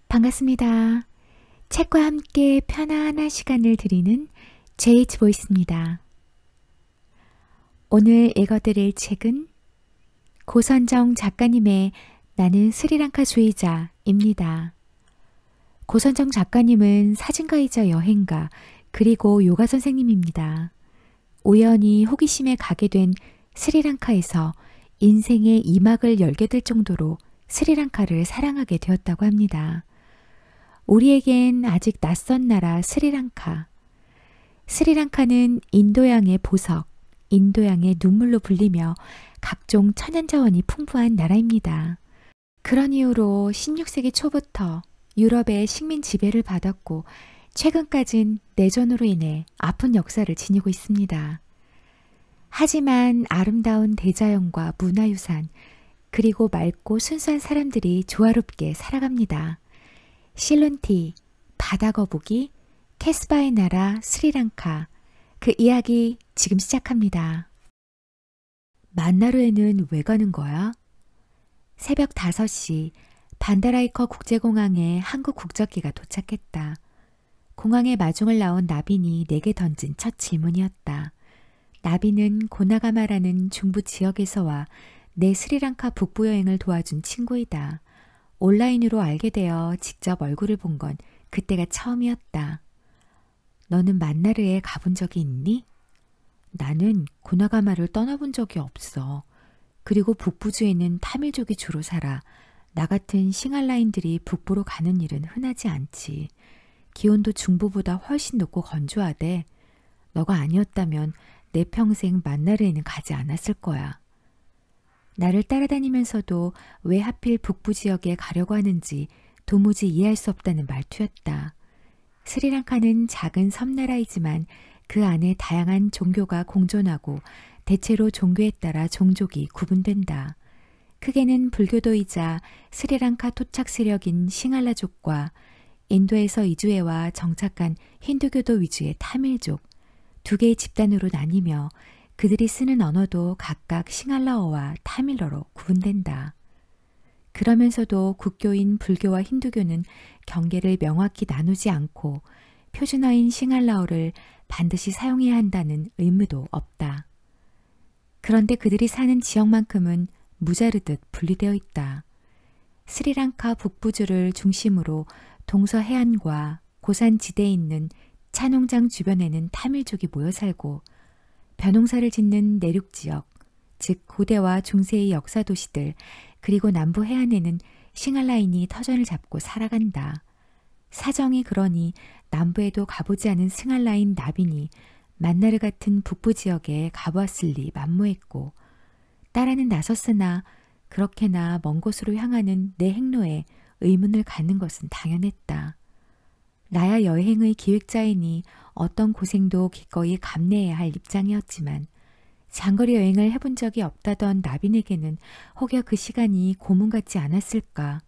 반갑습니다. 책과 함께 편안한 시간을 드리는 JH 보이스입니다. 오늘 읽어드릴 책은 고선정 작가님의 나는 스리랑카주의자입니다. 고선정 작가님은 사진가이자 여행가 그리고 요가 선생님입니다. 우연히 호기심에 가게 된 스리랑카에서 인생의 2막을 열게 될 정도로 스리랑카를 사랑하게 되었다고 합니다. 우리에겐 아직 낯선 나라 스리랑카. 스리랑카는 인도양의 보석, 인도양의 눈물로 불리며 각종 천연자원이 풍부한 나라입니다. 그런 이유로 16세기 초부터 유럽의 식민 지배를 받았고 최근까진 내전으로 인해 아픈 역사를 지니고 있습니다. 하지만 아름다운 대자연과 문화유산, 그리고 맑고 순수한 사람들이 조화롭게 살아갑니다. 실룬티, 바다거북이, 캐스바의 나라 스리랑카, 그 이야기 지금 시작합니다. 만나르에는 왜 가는 거야? 새벽 5시 반다라이커 국제공항에 한국 국적기가 도착했다. 공항에 마중을 나온 나빈이 내게 던진 첫 질문이었다. 나빈은 고나가마라는 중부 지역에서 와 내 스리랑카 북부 여행을 도와준 친구이다. 온라인으로 알게 되어 직접 얼굴을 본 건 그때가 처음이었다. 너는 만나르에 가본 적이 있니? 나는 고나가마를 떠나본 적이 없어. 그리고 북부주에는 타밀족이 주로 살아. 나 같은 싱할라인들이 북부로 가는 일은 흔하지 않지. 기온도 중부보다 훨씬 높고 건조하대. 너가 아니었다면 내 평생 만나르에는 가지 않았을 거야. 나를 따라다니면서도 왜 하필 북부 지역에 가려고 하는지 도무지 이해할 수 없다는 말투였다. 스리랑카는 작은 섬나라이지만 그 안에 다양한 종교가 공존하고 대체로 종교에 따라 종족이 구분된다. 크게는 불교도이자 스리랑카 토착 세력인 싱할라족과 인도에서 이주해와 정착한 힌두교도 위주의 타밀족, 두 개의 집단으로 나뉘며 그들이 쓰는 언어도 각각 싱할라어와 타밀어로 구분된다. 그러면서도 국교인 불교와 힌두교는 경계를 명확히 나누지 않고 표준어인 싱할라어를 반드시 사용해야 한다는 의무도 없다. 그런데 그들이 사는 지역만큼은 무자르듯 분리되어 있다. 스리랑카 북부주를 중심으로 동서해안과 고산지대에 있는 차농장 주변에는 타밀족이 모여 살고 벼농사를 짓는 내륙지역, 즉 고대와 중세의 역사 도시들, 그리고 남부 해안에는 싱할라인이 터전을 잡고 살아간다. 사정이 그러니 남부에도 가보지 않은 싱할라인 나빈이 만나르 같은 북부 지역에 가보았을 리 만무했고 따라는 나섰으나 그렇게나 먼 곳으로 향하는 내 행로에 의문을 갖는 것은 당연했다. 나야 여행의 기획자이니 어떤 고생도 기꺼이 감내해야 할 입장이었지만 장거리 여행을 해본 적이 없다던 나빈에게는 혹여 그 시간이 고문 같지 않았을까.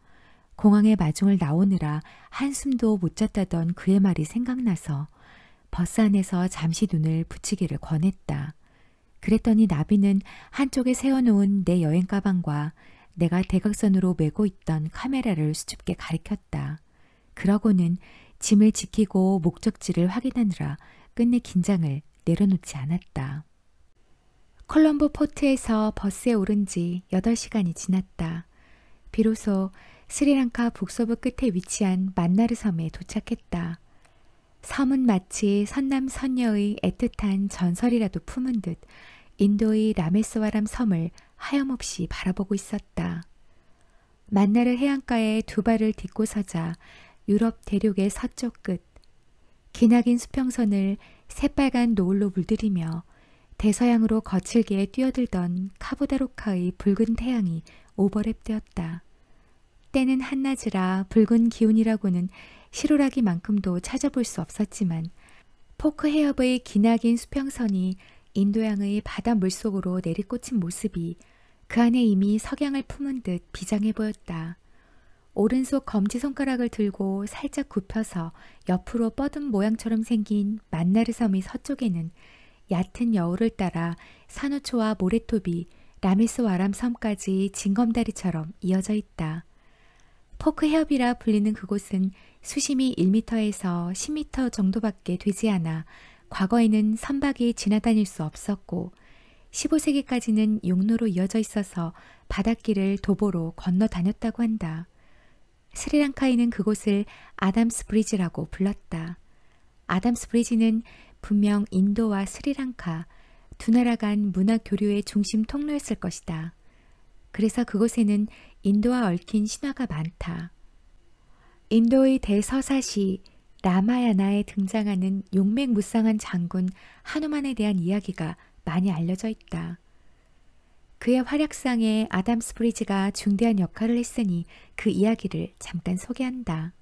공항에 마중을 나오느라 한숨도 못 잤다던 그의 말이 생각나서 버스 안에서 잠시 눈을 붙이기를 권했다. 그랬더니 나빈은 한쪽에 세워놓은 내 여행 가방과 내가 대각선으로 메고 있던 카메라를 수줍게 가리켰다. 그러고는 짐을 지키고 목적지를 확인하느라 끝내 긴장을 내려놓지 않았다. 콜럼보 포트에서 버스에 오른 지 8시간이 지났다. 비로소 스리랑카 북서부 끝에 위치한 만나르 섬에 도착했다. 섬은 마치 선남선녀의 애틋한 전설이라도 품은 듯 인도의 라메스와람 섬을 하염없이 바라보고 있었다. 만나르 해안가에 두 발을 딛고 서자 유럽 대륙의 서쪽 끝, 기나긴 수평선을 새빨간 노을로 물들이며 대서양으로 거칠게 뛰어들던 카보다로카의 붉은 태양이 오버랩되었다. 때는 한낮이라 붉은 기운이라고는 시로라기만큼도 찾아볼 수 없었지만 포크 해협의 기나긴 수평선이 인도양의 바다 물속으로 내리꽂힌 모습이 그 안에 이미 석양을 품은 듯 비장해 보였다. 오른손 검지손가락을 들고 살짝 굽혀서 옆으로 뻗은 모양처럼 생긴 만나르 섬의 서쪽에는 얕은 여울을 따라 산호초와 모래톱이 라메스 와람 섬까지 징검다리처럼 이어져 있다. 포크 헤업이라 불리는 그곳은 수심이 1m에서 10m 정도밖에 되지 않아 과거에는 선박이 지나다닐 수 없었고 15세기까지는 용로로 이어져 있어서 바닷길을 도보로 건너 다녔다고 한다. 스리랑카인은 그곳을 아담스 브리지라고 불렀다. 아담스 브리지는 분명 인도와 스리랑카 두 나라 간 문화 교류의 중심 통로였을 것이다. 그래서 그곳에는 인도와 얽힌 신화가 많다. 인도의 대서사시 라마야나에 등장하는 용맹무쌍한 장군 하누만에 대한 이야기가 많이 알려져 있다. 그의 활약상에 아담스 브리지가 중대한 역할을 했으니 그 이야기를 잠깐 소개한다.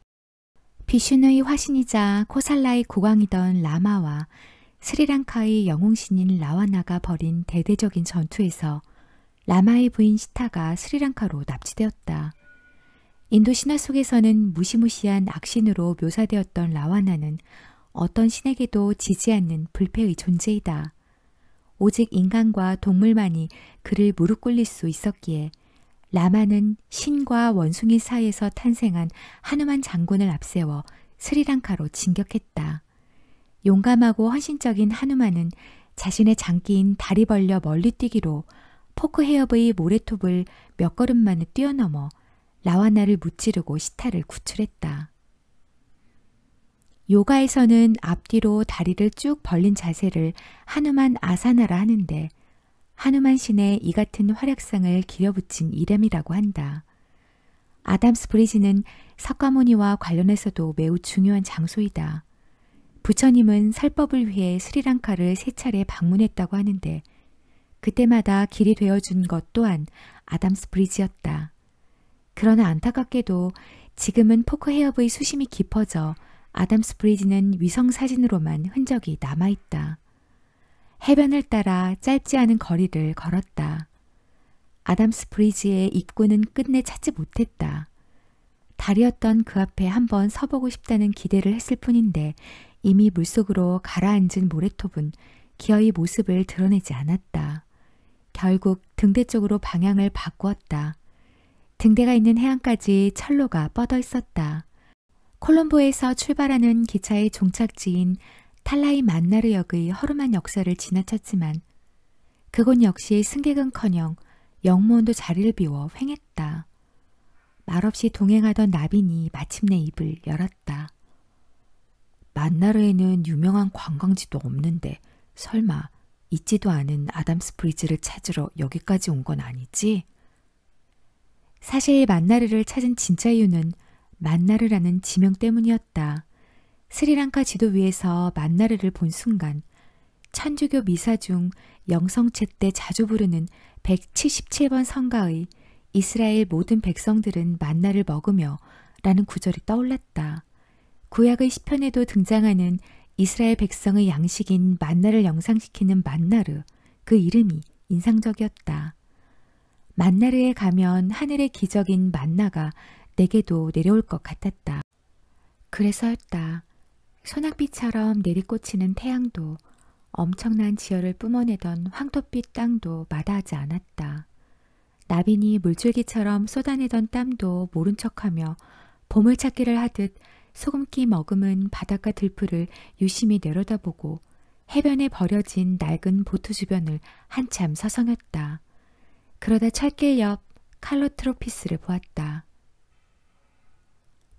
비슈누의 화신이자 코살라의 국왕이던 라마와 스리랑카의 영웅신인 라와나가 벌인 대대적인 전투에서 라마의 부인 시타가 스리랑카로 납치되었다. 인도 신화 속에서는 무시무시한 악신으로 묘사되었던 라와나는 어떤 신에게도 지지 않는 불패의 존재이다. 오직 인간과 동물만이 그를 무릎 꿇릴 수 있었기에 라마는 신과 원숭이 사이에서 탄생한 하누만 장군을 앞세워 스리랑카로 진격했다. 용감하고 헌신적인 하누만은 자신의 장기인 다리 벌려 멀리 뛰기로 포크 헤업의 모래톱을 몇 걸음 만에 뛰어넘어 라와나를 무찌르고 시타를 구출했다. 요가에서는 앞뒤로 다리를 쭉 벌린 자세를 하누만 아사나라 하는데 하누만 신의 이 같은 활약상을 길어붙인 이름이라고 한다. 아담스 브리지는 석가모니와 관련해서도 매우 중요한 장소이다. 부처님은 설법을 위해 스리랑카를 3차례 방문했다고 하는데 그때마다 길이 되어준 것 또한 아담스 브리지였다. 그러나 안타깝게도 지금은 포크 헤업의 수심이 깊어져 아담스 브리지는 위성사진으로만 흔적이 남아있다. 해변을 따라 짧지 않은 거리를 걸었다. 아담스 브리지의 입구는 끝내 찾지 못했다. 달이었던 그 앞에 한번 서보고 싶다는 기대를 했을 뿐인데 이미 물속으로 가라앉은 모래톱은 기어이 모습을 드러내지 않았다. 결국 등대 쪽으로 방향을 바꾸었다. 등대가 있는 해안까지 철로가 뻗어 있었다. 콜롬보에서 출발하는 기차의 종착지인 탈라이 만나르역의 허름한 역사를 지나쳤지만 그곳 역시 승객은커녕 영무원도 자리를 비워 횡했다. 말없이 동행하던 나빈이 마침내 입을 열었다. 만나르에는 유명한 관광지도 없는데 설마 있지도 않은 아담스 브리지를 찾으러 여기까지 온 건 아니지? 사실 만나르를 찾은 진짜 이유는 만나르라는 지명 때문이었다. 스리랑카 지도 위에서 만나르를 본 순간 천주교 미사 중 영성체 때 자주 부르는 177번 성가의 이스라엘 모든 백성들은 만나를 먹으며 라는 구절이 떠올랐다. 구약의 시편에도 등장하는 이스라엘 백성의 양식인 만나를 영상시키는 만나르, 그 이름이 인상적이었다. 만나르에 가면 하늘의 기적인 만나가 내게도 내려올 것 같았다. 그래서였다. 소낙비처럼 내리꽂히는 태양도 엄청난 지열을 뿜어내던 황토빛 땅도 마다하지 않았다. 나빈이 물줄기처럼 쏟아내던 땀도 모른 척하며 보물찾기를 하듯 소금기 머금은 바닷가 들풀을 유심히 내려다보고 해변에 버려진 낡은 보트 주변을 한참 서성였다. 그러다 철길 옆 칼로트로피스를 보았다.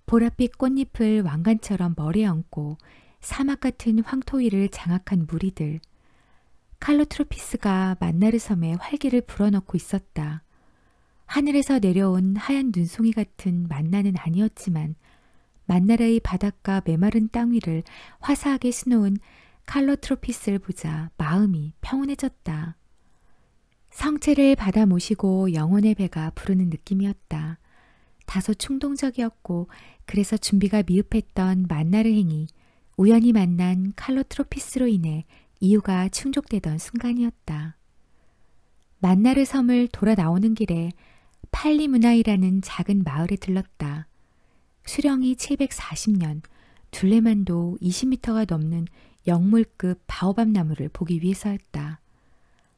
보랏빛 꽃잎을 왕관처럼 머리에 얹고 사막 같은 황토 위를 장악한 무리들. 칼로트로피스가 만나르 섬에 활기를 불어넣고 있었다. 하늘에서 내려온 하얀 눈송이 같은 만나는 아니었지만 만나르의 바닷가 메마른 땅 위를 화사하게 수놓은 칼로트로피스를 보자 마음이 평온해졌다. 성체를 받아 모시고 영혼의 배가 부르는 느낌이었다. 다소 충동적이었고 그래서 준비가 미흡했던 만나르 행이 우연히 만난 칼로트로피스로 인해 이유가 충족되던 순간이었다. 만나르 섬을 돌아 나오는 길에 팔리무나이라는 작은 마을에 들렀다. 수령이 740년, 둘레만도 20m가 넘는 영물급 바오밥 나무를 보기 위해서였다.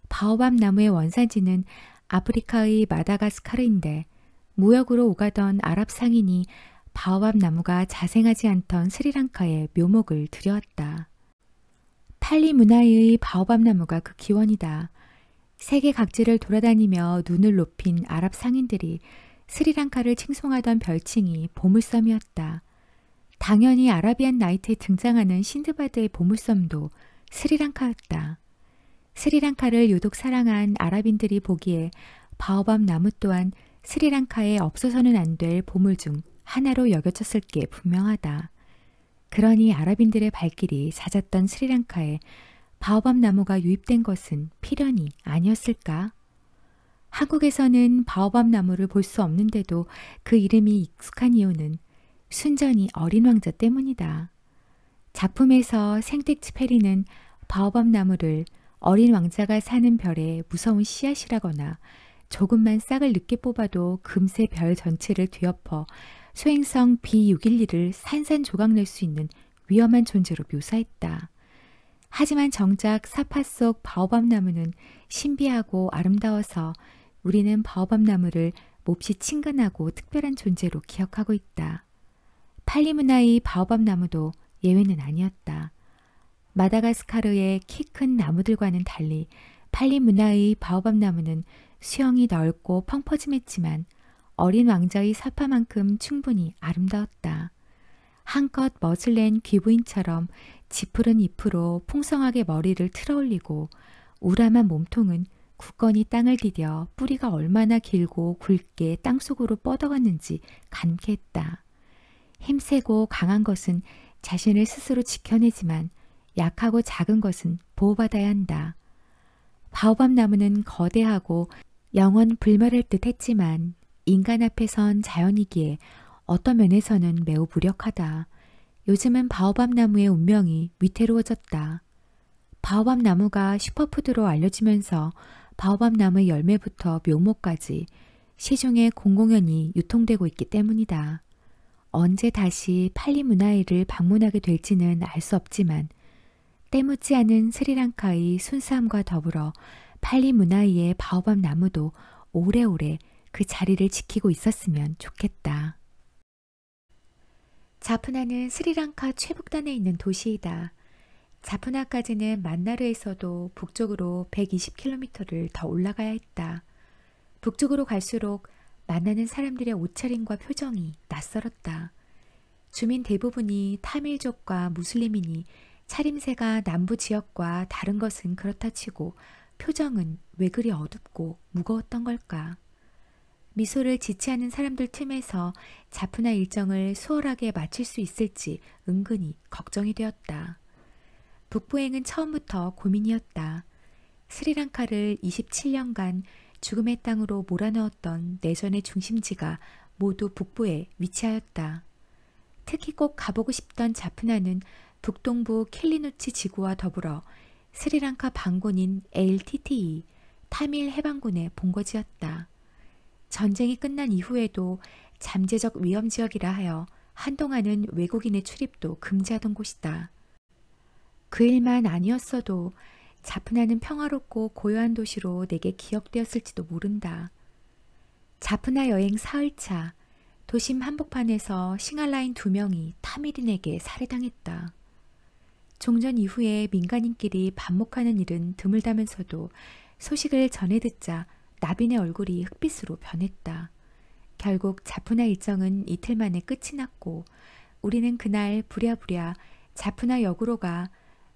바오밥 나무의 원산지는 아프리카의 마다가스카르인데 무역으로 오가던 아랍 상인이 바오밥 나무가 자생하지 않던 스리랑카에 묘목을 들여왔다. 팔리 문화의 바오밥 나무가 그 기원이다. 세계 각지를 돌아다니며 눈을 높인 아랍 상인들이 스리랑카를 칭송하던 별칭이 보물섬이었다. 당연히 아라비안 나이트에 등장하는 신드바드의 보물섬도 스리랑카였다. 스리랑카를 유독 사랑한 아랍인들이 보기에 바오밥 나무 또한 스리랑카에 없어서는 안 될 보물 중 하나로 여겨졌을 게 분명하다. 그러니 아랍인들의 발길이 잦았던 스리랑카에 바오밥 나무가 유입된 것은 필연이 아니었을까? 한국에서는 바오밥 나무를 볼 수 없는데도 그 이름이 익숙한 이유는 순전히 어린 왕자 때문이다. 작품에서 생텍쥐 페리는 바오밥 나무를 어린 왕자가 사는 별의 무서운 씨앗이라거나 조금만 싹을 늦게 뽑아도 금세 별 전체를 뒤엎어 소행성 B612를 산산조각 낼 수 있는 위험한 존재로 묘사했다. 하지만 정작 사파 속 바오밥 나무는 신비하고 아름다워서 우리는 바오밥 나무를 몹시 친근하고 특별한 존재로 기억하고 있다. 팔리문화의 바오밥 나무도 예외는 아니었다. 마다가스카르의 키 큰 나무들과는 달리 팔리문화의 바오밥 나무는 수영이 넓고 펑퍼짐했지만 어린 왕자의 사파만큼 충분히 아름다웠다. 한껏 멋을 낸 귀부인처럼 지푸른 잎으로 풍성하게 머리를 틀어올리고 우람한 몸통은 굳건히 땅을 디뎌 뿌리가 얼마나 길고 굵게 땅속으로 뻗어갔는지 간케했다. 힘세고 강한 것은 자신을 스스로 지켜내지만 약하고 작은 것은 보호받아야 한다. 바오밥 나무는 거대하고 영원 불멸할 듯 했지만 인간 앞에선 자연이기에 어떤 면에서는 매우 무력하다. 요즘은 바오밥 나무의 운명이 위태로워졌다. 바오밥 나무가 슈퍼푸드로 알려지면서 바오밥 나무의 열매부터 묘목까지 시중에 공공연히 유통되고 있기 때문이다. 언제 다시 팔리문화이를 방문하게 될지는 알 수 없지만 때묻지 않은 스리랑카의 순수함과 더불어 팔리문화이의 바오밥 나무도 오래오래 그 자리를 지키고 있었으면 좋겠다. 자푸나는 스리랑카 최북단에 있는 도시이다. 자푸나까지는 만나르에서도 북쪽으로 120km를 더 올라가야 했다. 북쪽으로 갈수록 만나는 사람들의 옷차림과 표정이 낯설었다. 주민 대부분이 타밀족과 무슬림이니 차림새가 남부 지역과 다른 것은 그렇다 치고 표정은 왜 그리 어둡고 무거웠던 걸까? 미소를 지체하는 사람들 틈에서 자푸나 일정을 수월하게 마칠 수 있을지 은근히 걱정이 되었다. 북부행은 처음부터 고민이었다. 스리랑카를 27년간 죽음의 땅으로 몰아넣었던 내전의 중심지가 모두 북부에 위치하였다. 특히 꼭 가보고 싶던 자푸나는 북동부 킬리누치 지구와 더불어 스리랑카 반군인 LTTE, 타밀 해방군의 본거지였다. 전쟁이 끝난 이후에도 잠재적 위험지역이라 하여 한동안은 외국인의 출입도 금지하던 곳이다. 그 일만 아니었어도 자푸나는 평화롭고 고요한 도시로 내게 기억되었을지도 모른다. 자푸나 여행 사흘차, 도심 한복판에서 싱할라인 2명이 타밀인에게 살해당했다. 종전 이후에 민간인끼리 반목하는 일은 드물다면서도 소식을 전해 듣자 나빈의 얼굴이 흑빛으로 변했다. 결국 자푸나 일정은 이틀 만에 끝이 났고 우리는 그날 부랴부랴 자푸나 역으로 가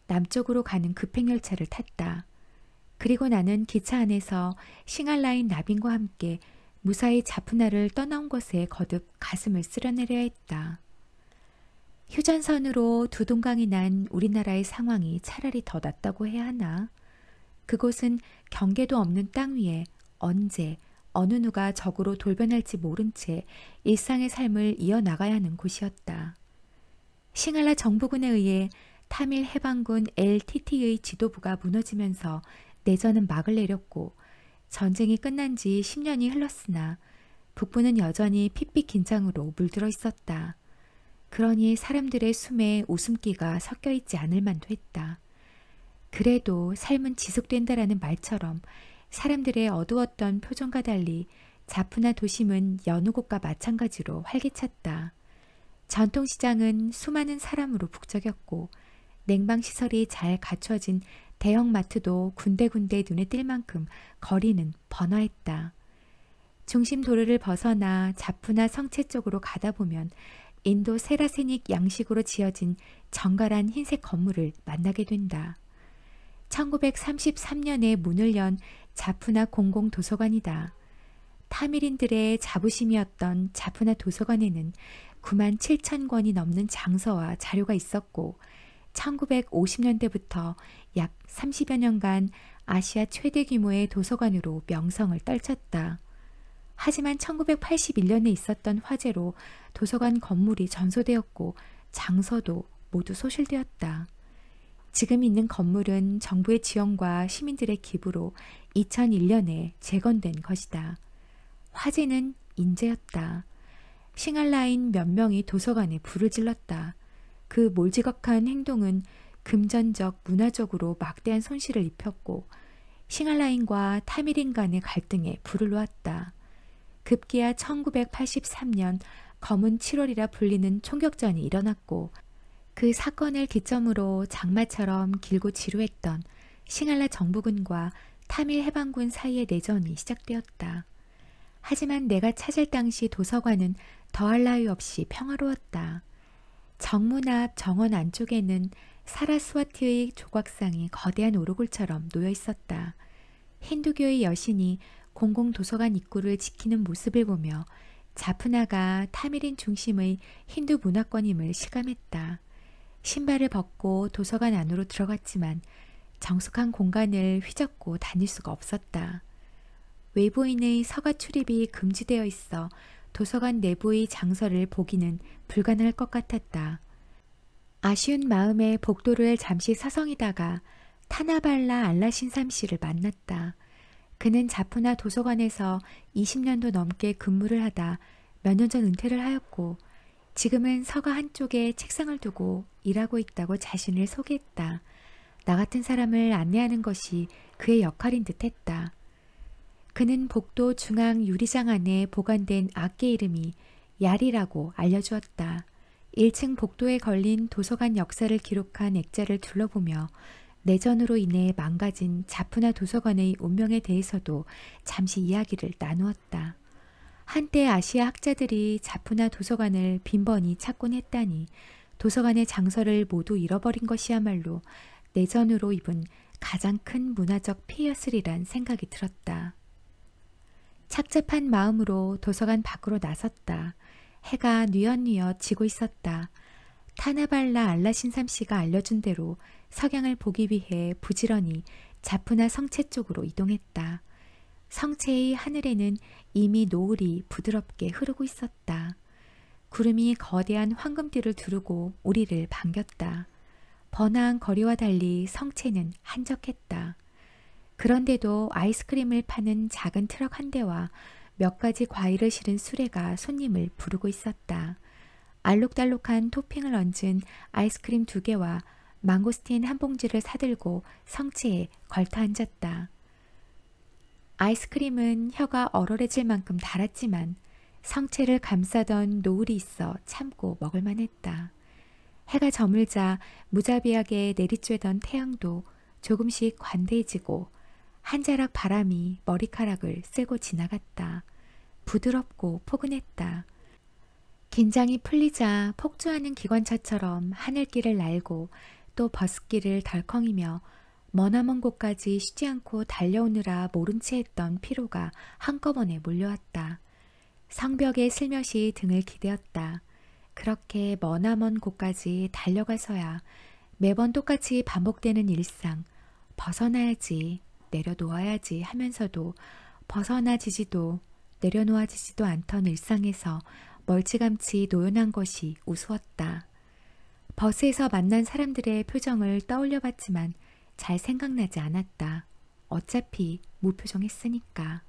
남쪽으로 가는 급행열차를 탔다. 그리고 나는 기차 안에서 싱할라인 나빈과 함께 무사히 자푸나를 떠나온 것에 거듭 가슴을 쓸어내려야 했다. 휴전선으로 두 동강이 난 우리나라의 상황이 차라리 더 낫다고 해야 하나? 그곳은 경계도 없는 땅 위에 언제 어느 누가 적으로 돌변할지 모른 채 일상의 삶을 이어나가야 하는 곳이었다. 싱할라 정부군에 의해 타밀 해방군 LTT의 지도부가 무너지면서 내전은 막을 내렸고 전쟁이 끝난 지 10년이 흘렀으나 북부는 여전히 핏빛 긴장으로 물들어 있었다. 그러니 사람들의 숨에 웃음기가 섞여 있지 않을 만도 했다. 그래도 삶은 지속된다라는 말처럼 사람들의 어두웠던 표정과 달리 자푸나 도심은 여느 곳과 마찬가지로 활기찼다. 전통시장은 수많은 사람으로 북적였고 냉방시설이 잘 갖춰진 대형마트도 군데군데 눈에 띌 만큼 거리는 번화했다. 중심 도로를 벗어나 자푸나 성체 쪽으로 가다 보면 인도 세라세닉 양식으로 지어진 정갈한 흰색 건물을 만나게 된다. 1933년에 문을 연 자푸나 공공도서관이다. 타밀인들의 자부심이었던 자푸나 도서관에는 9만 7천 권이 넘는 장서와 자료가 있었고 1950년대부터 약 30여 년간 아시아 최대 규모의 도서관으로 명성을 떨쳤다. 하지만 1981년에 있었던 화재로 도서관 건물이 전소되었고 장서도 모두 소실되었다. 지금 있는 건물은 정부의 지원과 시민들의 기부로 2001년에 재건된 것이다. 화재는 인재였다. 싱할라인 몇 명이 도서관에 불을 질렀다. 그 몰지각한 행동은 금전적, 문화적으로 막대한 손실을 입혔고 싱할라인과 타밀인 간의 갈등에 불을 놓았다. 급기야 1983년 검은 7월이라 불리는 총격전이 일어났고 그 사건을 기점으로 장마처럼 길고 지루했던 싱할라 정부군과 타밀 해방군 사이의 내전이 시작되었다. 하지만 내가 찾을 당시 도서관은 더할 나위 없이 평화로웠다. 정문 앞 정원 안쪽에는 사라스와티의 조각상이 거대한 오르골처럼 놓여 있었다. 힌두교의 여신이 공공도서관 입구를 지키는 모습을 보며 자푸나가 타밀인 중심의 힌두 문화권임을 실감했다. 신발을 벗고 도서관 안으로 들어갔지만 정숙한 공간을 휘젓고 다닐 수가 없었다. 외부인의 서가 출입이 금지되어 있어 도서관 내부의 장서를 보기는 불가능할 것 같았다. 아쉬운 마음에 복도를 잠시 서성이다가 타나발라 알라신삼씨를 만났다. 그는 자푸나 도서관에서 20년도 넘게 근무를 하다 몇 년 전 은퇴를 하였고 지금은 서가 한쪽에 책상을 두고 일하고 있다고 자신을 소개했다. 나 같은 사람을 안내하는 것이 그의 역할인 듯 했다. 그는 복도 중앙 유리장 안에 보관된 악기 이름이 야리라고 알려주었다. 1층 복도에 걸린 도서관 역사를 기록한 액자를 둘러보며 내전으로 인해 망가진 자푸나 도서관의 운명에 대해서도 잠시 이야기를 나누었다. 한때 아시아 학자들이 자푸나 도서관을 빈번히 찾곤 했다니 도서관의 장서를 모두 잃어버린 것이야말로 내전으로 입은 가장 큰 문화적 피해였으리란 생각이 들었다. 착잡한 마음으로 도서관 밖으로 나섰다. 해가 뉘엿뉘엿 지고 있었다. 타나발라 알라신삼씨가 알려준 대로 석양을 보기 위해 부지런히 자푸나 성체 쪽으로 이동했다. 성체의 하늘에는 이미 노을이 부드럽게 흐르고 있었다. 구름이 거대한 황금띠를 두르고 우리를 반겼다. 번화한 거리와 달리 성체는 한적했다. 그런데도 아이스크림을 파는 작은 트럭 한 대와 몇 가지 과일을 실은 수레가 손님을 부르고 있었다. 알록달록한 토핑을 얹은 아이스크림 2개와 망고스틴 한 봉지를 사들고 성체에 걸터 앉았다. 아이스크림은 혀가 얼얼해질 만큼 달았지만 성체를 감싸던 노을이 있어 참고 먹을만 했다. 해가 저물자 무자비하게 내리쬐던 태양도 조금씩 관대해지고 한 자락 바람이 머리카락을 쓸고 지나갔다. 부드럽고 포근했다. 긴장이 풀리자 폭주하는 기관차처럼 하늘길을 날고 또 버스길을 덜컹이며 머나먼 곳까지 쉬지 않고 달려오느라 모른 채 했던 피로가 한꺼번에 몰려왔다. 성벽에 슬며시 등을 기대었다. 그렇게 머나먼 곳까지 달려가서야 매번 똑같이 반복되는 일상, 벗어나야지, 내려놓아야지 하면서도 벗어나지지도 내려놓아지지도 않던 일상에서 멀찌감치 노연한 것이 우스웠다. 버스에서 만난 사람들의 표정을 떠올려 봤지만 잘 생각나지 않았다. 어차피 무표정했으니까.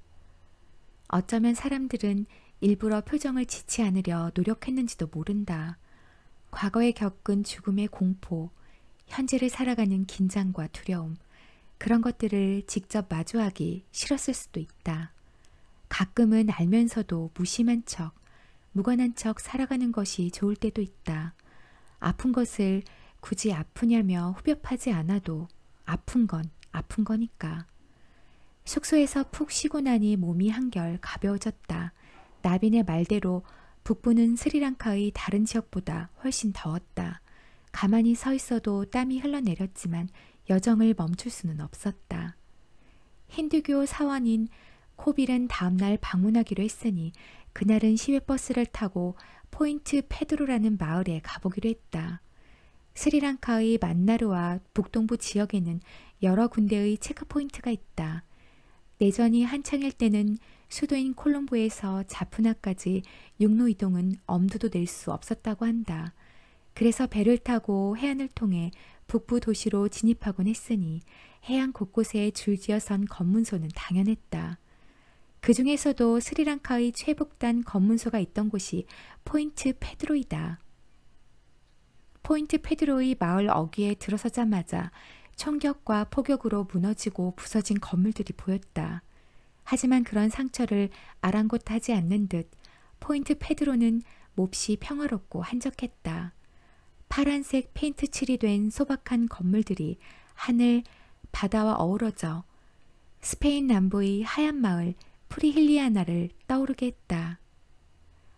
어쩌면 사람들은 일부러 표정을 짓지 않으려 노력했는지도 모른다. 과거에 겪은 죽음의 공포, 현재를 살아가는 긴장과 두려움, 그런 것들을 직접 마주하기 싫었을 수도 있다. 가끔은 알면서도 무심한 척, 무관한 척 살아가는 것이 좋을 때도 있다. 아픈 것을 굳이 아프냐며 후벼파지 않아도 아픈 건 아픈 거니까. 숙소에서 푹 쉬고 나니 몸이 한결 가벼워졌다. 나빈의 말대로 북부는 스리랑카의 다른 지역보다 훨씬 더웠다. 가만히 서 있어도 땀이 흘러내렸지만 여정을 멈출 수는 없었다. 힌두교 사원인 코빌은 다음날 방문하기로 했으니 그날은 시외버스를 타고 포인트 페드로라는 마을에 가보기로 했다. 스리랑카의 만나르와 북동부 지역에는 여러 군데의 체크포인트가 있다. 내전이 한창일 때는 수도인 콜롬보에서 자푸나까지 육로 이동은 엄두도 낼 수 없었다고 한다. 그래서 배를 타고 해안을 통해 북부 도시로 진입하곤 했으니 해안 곳곳에 줄지어선 검문소는 당연했다. 그 중에서도 스리랑카의 최북단 검문소가 있던 곳이 포인트 페드로이다. 포인트 페드로의 마을 어귀에 들어서자마자 총격과 폭격으로 무너지고 부서진 건물들이 보였다. 하지만 그런 상처를 아랑곳하지 않는 듯 포인트 페드로는 몹시 평화롭고 한적했다. 파란색 페인트 칠이 된 소박한 건물들이 하늘, 바다와 어우러져 스페인 남부의 하얀 마을 프리힐리아나를 떠오르게 했다.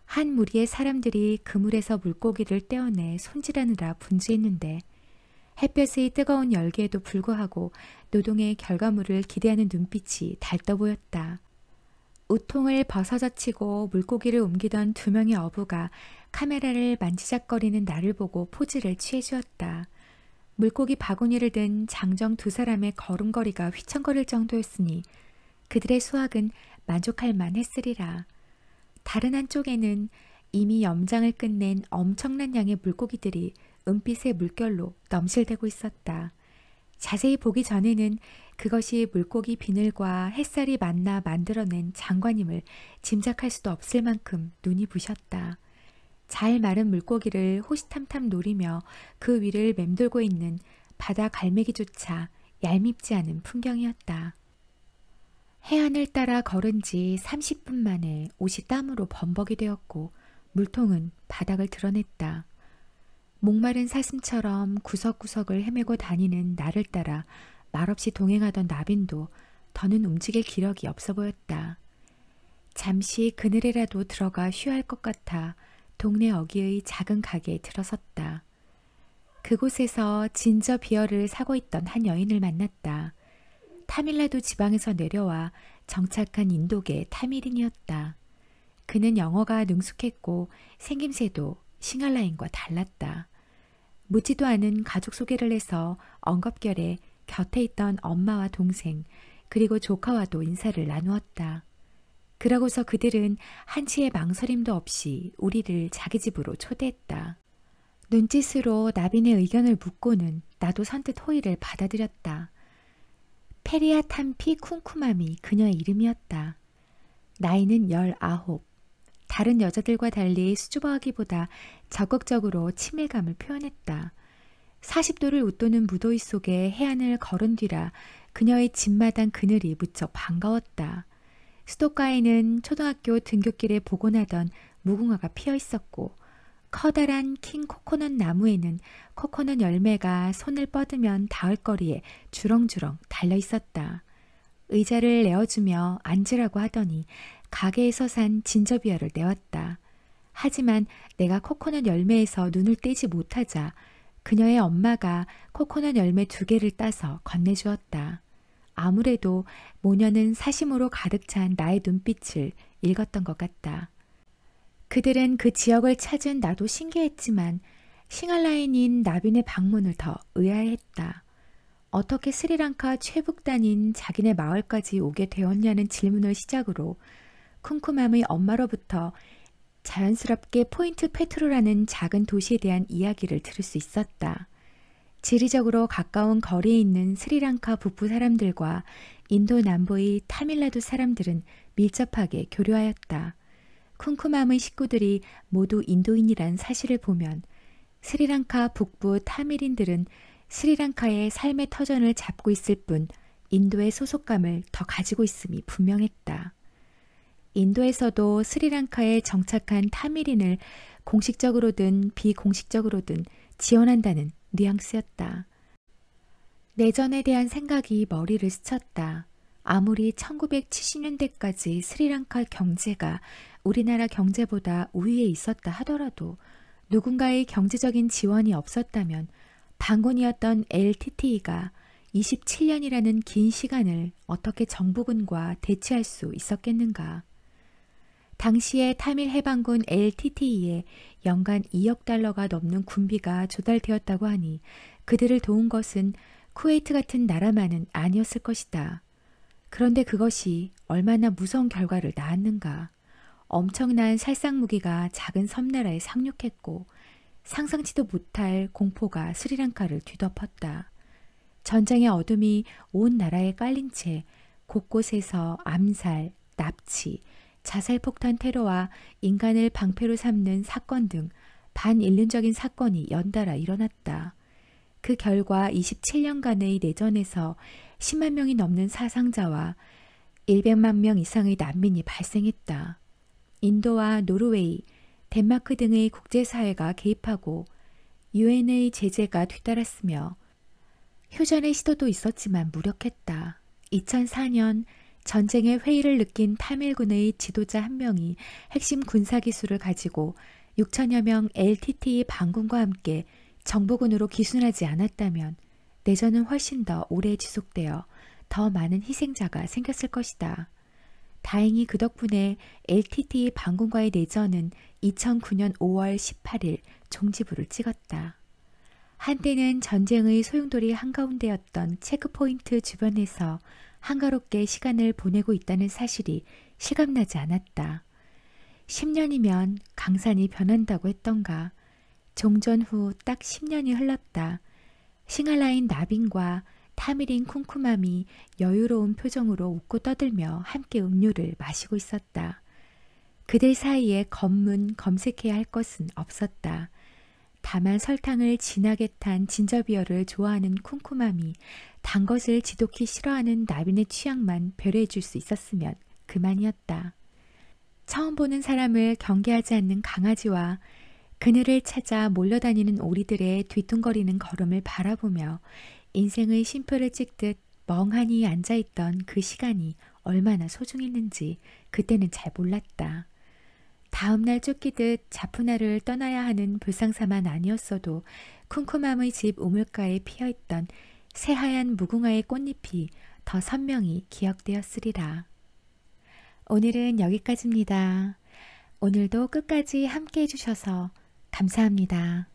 한 무리의 사람들이 그물에서 물고기를 떼어내 손질하느라 분주했는데 햇볕의 뜨거운 열기에도 불구하고 노동의 결과물을 기대하는 눈빛이 달떠 보였다. 우통을 벗어젖히고 물고기를 옮기던 두 명의 어부가 카메라를 만지작거리는 나를 보고 포즈를 취해주었다. 물고기 바구니를 든 장정 두 사람의 걸음걸이가 휘청거릴 정도였으니 그들의 수확은 만족할 만했으리라. 다른 한쪽에는 이미 염장을 끝낸 엄청난 양의 물고기들이 은빛의 물결로 넘실대고 있었다. 자세히 보기 전에는 그것이 물고기 비늘과 햇살이 만나 만들어낸 장관임을 짐작할 수도 없을 만큼 눈이 부셨다. 잘 마른 물고기를 호시탐탐 노리며 그 위를 맴돌고 있는 바다 갈매기조차 얄밉지 않은 풍경이었다. 해안을 따라 걸은 지 30분 만에 옷이 땀으로 범벅이 되었고 물통은 바닥을 드러냈다. 목마른 사슴처럼 구석구석을 헤매고 다니는 나를 따라 말없이 동행하던 나빈도 더는 움직일 기력이 없어 보였다. 잠시 그늘에라도 들어가 쉬어야 할 것 같아 동네 어귀의 작은 가게에 들어섰다. 그곳에서 진저 비어를 사고 있던 한 여인을 만났다. 타밀나두 지방에서 내려와 정착한 인도계 타미린이었다. 그는 영어가 능숙했고 생김새도 싱할라인과 달랐다. 묻지도 않은 가족 소개를 해서 엉겁결에 곁에 있던 엄마와 동생 그리고 조카와도 인사를 나누었다. 그러고서 그들은 한치의 망설임도 없이 우리를 자기 집으로 초대했다. 눈짓으로 나빈의 의견을 묻고는 나도 선뜻 호의를 받아들였다. 페리아 탐피 쿵쿠맘이 그녀의 이름이었다. 나이는 19. 다른 여자들과 달리 수줍어하기보다 적극적으로 친밀감을 표현했다. 40도를 웃도는 무더위 속에 해안을 걸은 뒤라 그녀의 집마당 그늘이 무척 반가웠다. 수도가에는 초등학교 등굣길에 보곤하던 무궁화가 피어 있었고 커다란 킹 코코넛 나무에는 코코넛 열매가 손을 뻗으면 닿을 거리에 주렁주렁 달려 있었다. 의자를 내어주며 앉으라고 하더니 가게에서 산 진저비어를 내왔다. 하지만 내가 코코넛 열매에서 눈을 떼지 못하자 그녀의 엄마가 코코넛 열매 2개를 따서 건네주었다. 아무래도 모녀는 사심으로 가득 찬 나의 눈빛을 읽었던 것 같다. 그들은 그 지역을 찾은 나도 신기했지만 싱할라인인 나빈의 방문을 더 의아해했다. 어떻게 스리랑카 최북단인 자기네 마을까지 오게 되었냐는 질문을 시작으로 쿰쿰함의 엄마로부터 자연스럽게 포인트 페트로라는 작은 도시에 대한 이야기를 들을 수 있었다. 지리적으로 가까운 거리에 있는 스리랑카 북부 사람들과 인도 남부의 타밀나두 사람들은 밀접하게 교류하였다. 쿰쿰함의 식구들이 모두 인도인이란 사실을 보면 스리랑카 북부 타밀인들은 스리랑카의 삶의 터전을 잡고 있을 뿐 인도의 소속감을 더 가지고 있음이 분명했다. 인도에서도 스리랑카에 정착한 타미린을 공식적으로든 비공식적으로든 지원한다는 뉘앙스였다. 내전에 대한 생각이 머리를 스쳤다. 아무리 1970년대까지 스리랑카 경제가 우리나라 경제보다 우위에 있었다 하더라도 누군가의 경제적인 지원이 없었다면 반군이었던 LTTE가 27년이라는 긴 시간을 어떻게 정부군과 대치할 수 있었겠는가. 당시에 타밀 해방군 LTTE에 연간 2억 달러가 넘는 군비가 조달되었다고 하니 그들을 도운 것은 쿠웨이트 같은 나라만은 아니었을 것이다. 그런데 그것이 얼마나 무서운 결과를 낳았는가. 엄청난 살상무기가 작은 섬나라에 상륙했고 상상치도 못할 공포가 스리랑카를 뒤덮었다. 전쟁의 어둠이 온 나라에 깔린 채 곳곳에서 암살, 납치, 자살폭탄 테러와 인간을 방패로 삼는 사건 등 반인륜적인 사건이 연달아 일어났다. 그 결과 27년간의 내전에서 10만 명이 넘는 사상자와 100만 명 이상의 난민이 발생했다. 인도와 노르웨이, 덴마크 등의 국제사회가 개입하고 유엔의 제재가 뒤따랐으며 휴전의 시도도 있었지만 무력했다. 2004년 전쟁의 회의를 느낀 타밀군의 지도자 한 명이 핵심 군사기술을 가지고 6천여 명 LTTE 반군과 함께 정부군으로 기순하지 않았다면 내전은 훨씬 더 오래 지속되어 더 많은 희생자가 생겼을 것이다. 다행히 그 덕분에 LTTE 반군과의 내전은 2009년 5월 18일 종지부를 찍었다. 한때는 전쟁의 소용돌이 한가운데였던 체크포인트 주변에서 한가롭게 시간을 보내고 있다는 사실이 실감나지 않았다. 10년이면 강산이 변한다고 했던가. 종전 후 딱 10년이 흘렀다. 싱할라인 나빈과 타미린 쿰쿰함이 여유로운 표정으로 웃고 떠들며 함께 음료를 마시고 있었다. 그들 사이에 검색해야 할 것은 없었다. 다만 설탕을 진하게 탄 진저비어를 좋아하는 쿰쿰함이 단 것을 지독히 싫어하는 나빈의 취향만 배려해 줄 수 있었으면 그만이었다. 처음 보는 사람을 경계하지 않는 강아지와 그늘을 찾아 몰려다니는 오리들의 뒤뚱거리는 걸음을 바라보며 인생의 쉼표를 찍듯 멍하니 앉아있던 그 시간이 얼마나 소중했는지 그때는 잘 몰랐다. 다음날 쫓기듯 자푸나를 떠나야 하는 불상사만 아니었어도 쿰쿰함의 집 우물가에 피어있던 새하얀 무궁화의 꽃잎이 더 선명히 기억되었으리라. 오늘은 여기까지입니다. 오늘도 끝까지 함께 해주셔서 감사합니다.